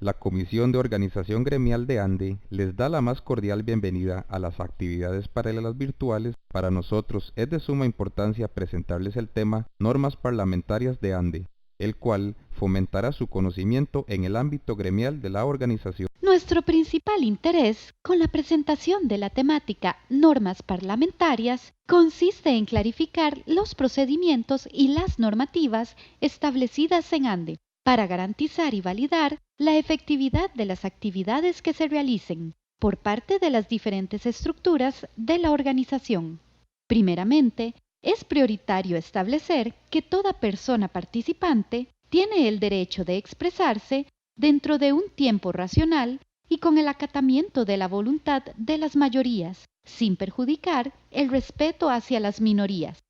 La Comisión de Organización Gremial de ANDE les da la más cordial bienvenida a las actividades paralelas virtuales. Para nosotros es de suma importancia presentarles el tema Normas Parlamentarias de ANDE, el cual fomentará su conocimiento en el ámbito gremial de la organización. Nuestro principal interés con la presentación de la temática Normas Parlamentarias consiste en clarificar los procedimientos y las normativas establecidas en ANDE para garantizar y validar la efectividad de las actividades que se realicen por parte de las diferentes estructuras de la organización. Primeramente, es prioritario establecer que toda persona participante tiene el derecho de expresarse dentro de un tiempo racional y con el acatamiento de la voluntad de las mayorías, sin perjudicar el respeto hacia las minorías.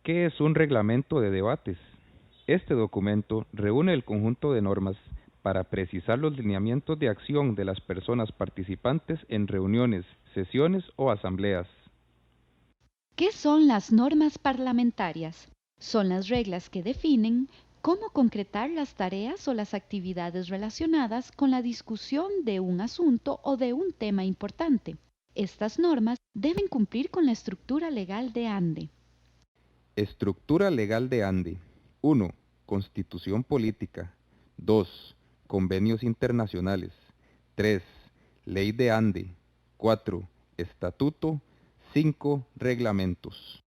¿Qué es un reglamento de debates? Este documento reúne el conjunto de normas para precisar los lineamientos de acción de las personas participantes en reuniones, sesiones o asambleas. ¿Qué son las normas parlamentarias? Son las reglas que definen cómo concretar las tareas o las actividades relacionadas con la discusión de un asunto o de un tema importante. Estas normas deben cumplir con la estructura legal de ANDE. Estructura legal de ANDE. 1. Constitución política. 2. Convenios internacionales. 3. Ley de ANDE. 4. Estatuto. 5. Reglamentos.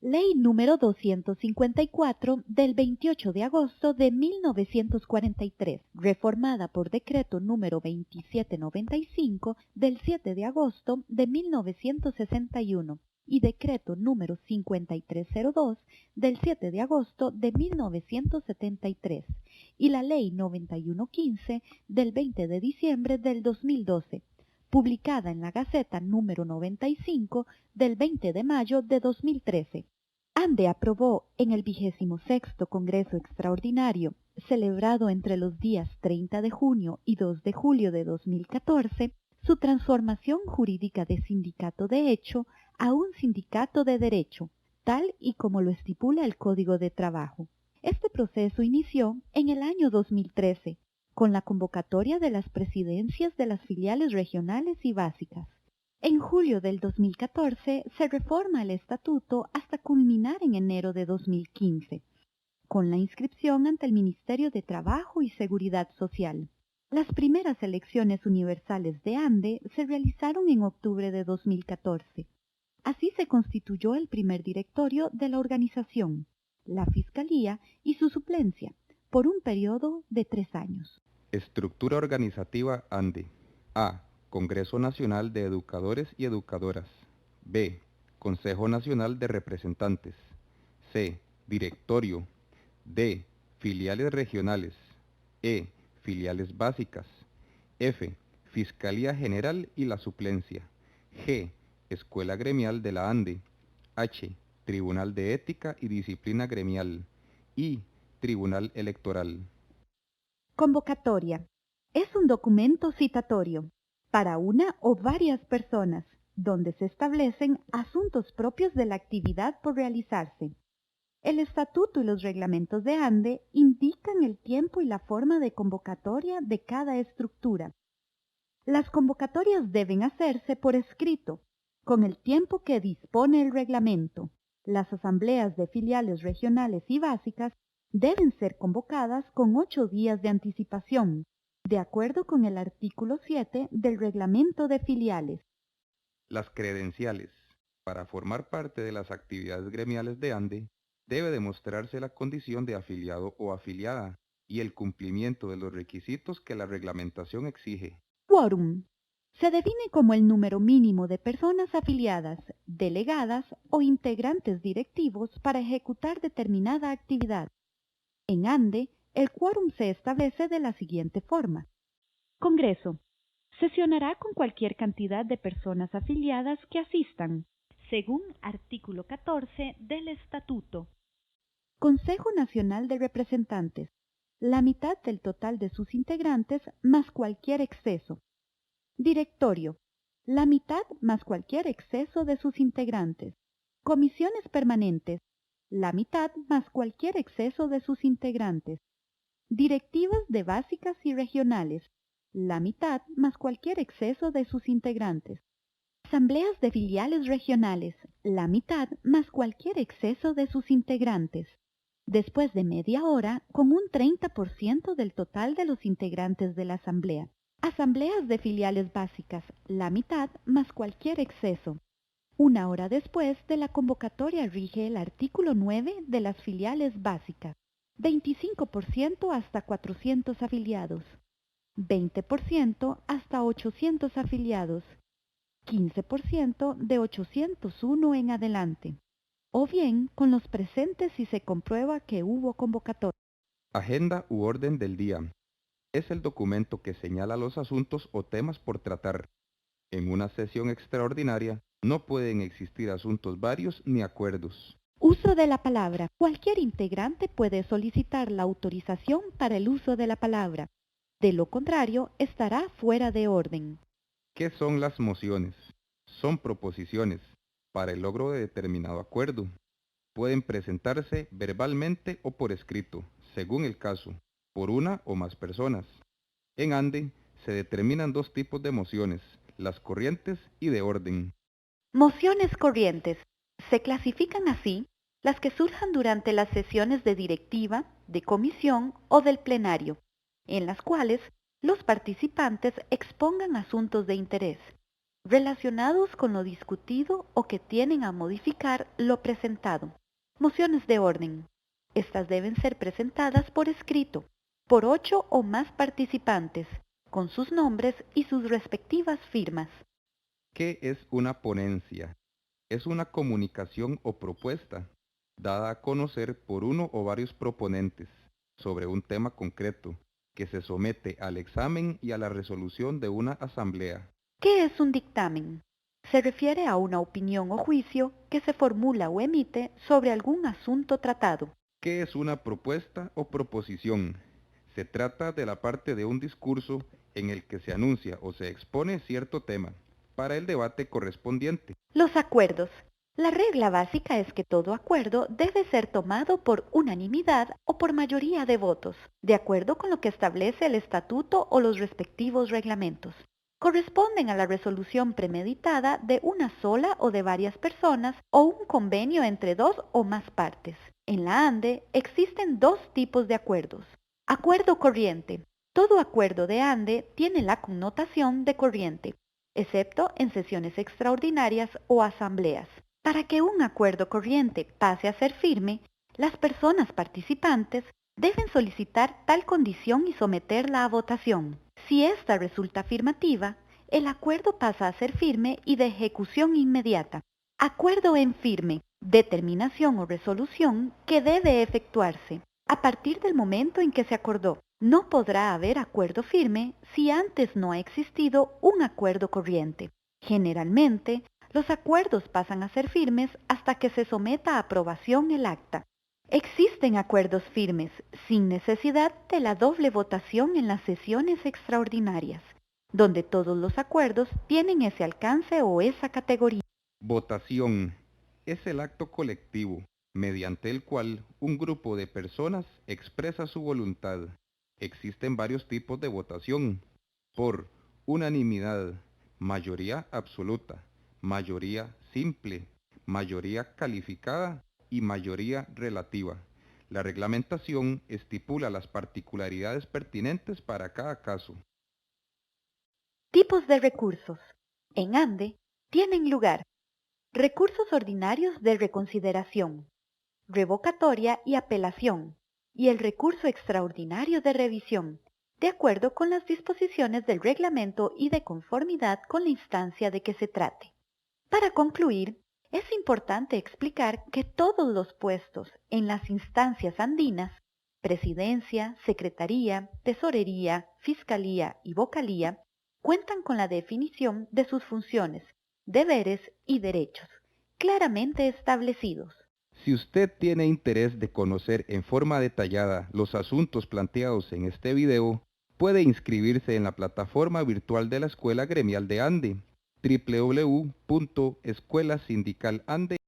Ley número 254 del 28 de agosto de 1943, reformada por decreto número 2795 del 7 de agosto de 1961 y decreto número 5302 del 7 de agosto de 1973 y la Ley 9115 del 20 de diciembre del 2012, publicada en la Gaceta número 95 del 20 de mayo de 2013. ANDE aprobó en el 26º Congreso Extraordinario, celebrado entre los días 30 de junio y 2 de julio de 2014, su transformación jurídica de sindicato de hecho a un sindicato de derecho, tal y como lo estipula el Código de Trabajo. Este proceso inició en el año 2013, con la convocatoria de las presidencias de las filiales regionales y básicas. En julio del 2014 se reforma el estatuto hasta culminar en enero de 2015, con la inscripción ante el Ministerio de Trabajo y Seguridad Social. Las primeras elecciones universales de ANDE se realizaron en octubre de 2014. Así se constituyó el primer directorio de la organización, la Fiscalía y su suplencia, por un periodo de 3 años. Estructura organizativa ANDE. A. Congreso Nacional de Educadores y Educadoras. B. Consejo Nacional de Representantes. C. Directorio. D. Filiales regionales. E. Filiales básicas. F. Fiscalía General y la suplencia. G. Escuela Gremial de la ANDE. H. Tribunal de Ética y Disciplina Gremial. I. Tribunal Electoral. Convocatoria. Es un documento citatorio para una o varias personas, donde se establecen asuntos propios de la actividad por realizarse. El estatuto y los reglamentos de ANDE indican el tiempo y la forma de convocatoria de cada estructura. Las convocatorias deben hacerse por escrito, con el tiempo que dispone el reglamento. Las asambleas de filiales regionales y básicas deben ser convocadas con 8 días de anticipación, de acuerdo con el artículo 7 del Reglamento de Filiales. Las credenciales. Para formar parte de las actividades gremiales de ANDE, debe demostrarse la condición de afiliado o afiliada y el cumplimiento de los requisitos que la reglamentación exige. Quórum. Se define como el número mínimo de personas afiliadas, delegadas o integrantes directivos para ejecutar determinada actividad. En ANDE, el quórum se establece de la siguiente forma. Congreso. Sesionará con cualquier cantidad de personas afiliadas que asistan, según artículo 14 del Estatuto. Consejo Nacional de Representantes. La mitad del total de sus integrantes más cualquier exceso. Directorio. La mitad más cualquier exceso de sus integrantes. Comisiones permanentes. La mitad más cualquier exceso de sus integrantes. Directivas de básicas y regionales, la mitad más cualquier exceso de sus integrantes. Asambleas de filiales regionales, la mitad más cualquier exceso de sus integrantes. Después de media hora, con un 30% del total de los integrantes de la asamblea. Asambleas de filiales básicas, la mitad más cualquier exceso. Una hora después de la convocatoria rige el artículo 9 de las filiales básicas. 25% hasta 400 afiliados. 20% hasta 800 afiliados. 15% de 801 en adelante. O bien con los presentes si se comprueba que hubo convocatoria. Agenda u orden del día. Es el documento que señala los asuntos o temas por tratar. En una sesión extraordinaria no pueden existir asuntos varios ni acuerdos. Uso de la palabra. Cualquier integrante puede solicitar la autorización para el uso de la palabra. De lo contrario, estará fuera de orden. ¿Qué son las mociones? Son proposiciones para el logro de determinado acuerdo. Pueden presentarse verbalmente o por escrito, según el caso, por una o más personas. En ANDE se determinan dos tipos de mociones, las corrientes y de orden. Mociones corrientes. Se clasifican así las que surjan durante las sesiones de directiva, de comisión o del plenario, en las cuales los participantes expongan asuntos de interés, relacionados con lo discutido o que tienen a modificar lo presentado. Mociones de orden. Estas deben ser presentadas por escrito, por 8 o más participantes, con sus nombres y sus respectivas firmas. ¿Qué es una ponencia? Es una comunicación o propuesta, dada a conocer por uno o varios proponentes, sobre un tema concreto, que se somete al examen y a la resolución de una asamblea. ¿Qué es un dictamen? Se refiere a una opinión o juicio que se formula o emite sobre algún asunto tratado. ¿Qué es una propuesta o proposición? Se trata de la parte de un discurso en el que se anuncia o se expone cierto tema, para el debate correspondiente. Los acuerdos. La regla básica es que todo acuerdo debe ser tomado por unanimidad o por mayoría de votos, de acuerdo con lo que establece el estatuto o los respectivos reglamentos. Corresponden a la resolución premeditada de una sola o de varias personas o un convenio entre dos o más partes. En la ANDE existen dos tipos de acuerdos. Acuerdo corriente. Todo acuerdo de ANDE tiene la connotación de corriente, excepto en sesiones extraordinarias o asambleas. Para que un acuerdo corriente pase a ser firme, las personas participantes deben solicitar tal condición y someterla a votación. Si ésta resulta afirmativa, el acuerdo pasa a ser firme y de ejecución inmediata. Acuerdo en firme, determinación o resolución que debe efectuarse a partir del momento en que se acordó. No podrá haber acuerdo firme si antes no ha existido un acuerdo corriente. Generalmente, los acuerdos pasan a ser firmes hasta que se someta a aprobación el acta. Existen acuerdos firmes sin necesidad de la doble votación en las sesiones extraordinarias, donde todos los acuerdos tienen ese alcance o esa categoría. Votación. Es el acto colectivo, mediante el cual un grupo de personas expresa su voluntad. Existen varios tipos de votación. Por unanimidad, mayoría absoluta, mayoría simple, mayoría calificada y mayoría relativa. La reglamentación estipula las particularidades pertinentes para cada caso. Tipos de recursos. En ANDE tienen lugar recursos ordinarios de reconsideración, revocatoria y apelación, y el recurso extraordinario de revisión, de acuerdo con las disposiciones del reglamento y de conformidad con la instancia de que se trate. Para concluir, es importante explicar que todos los puestos en las instancias andinas, presidencia, secretaría, tesorería, fiscalía y vocalía, cuentan con la definición de sus funciones, deberes y derechos, claramente establecidos. Si usted tiene interés de conocer en forma detallada los asuntos planteados en este video, puede inscribirse en la plataforma virtual de la Escuela Gremial de ANDE, www.escuelasindicalande.com.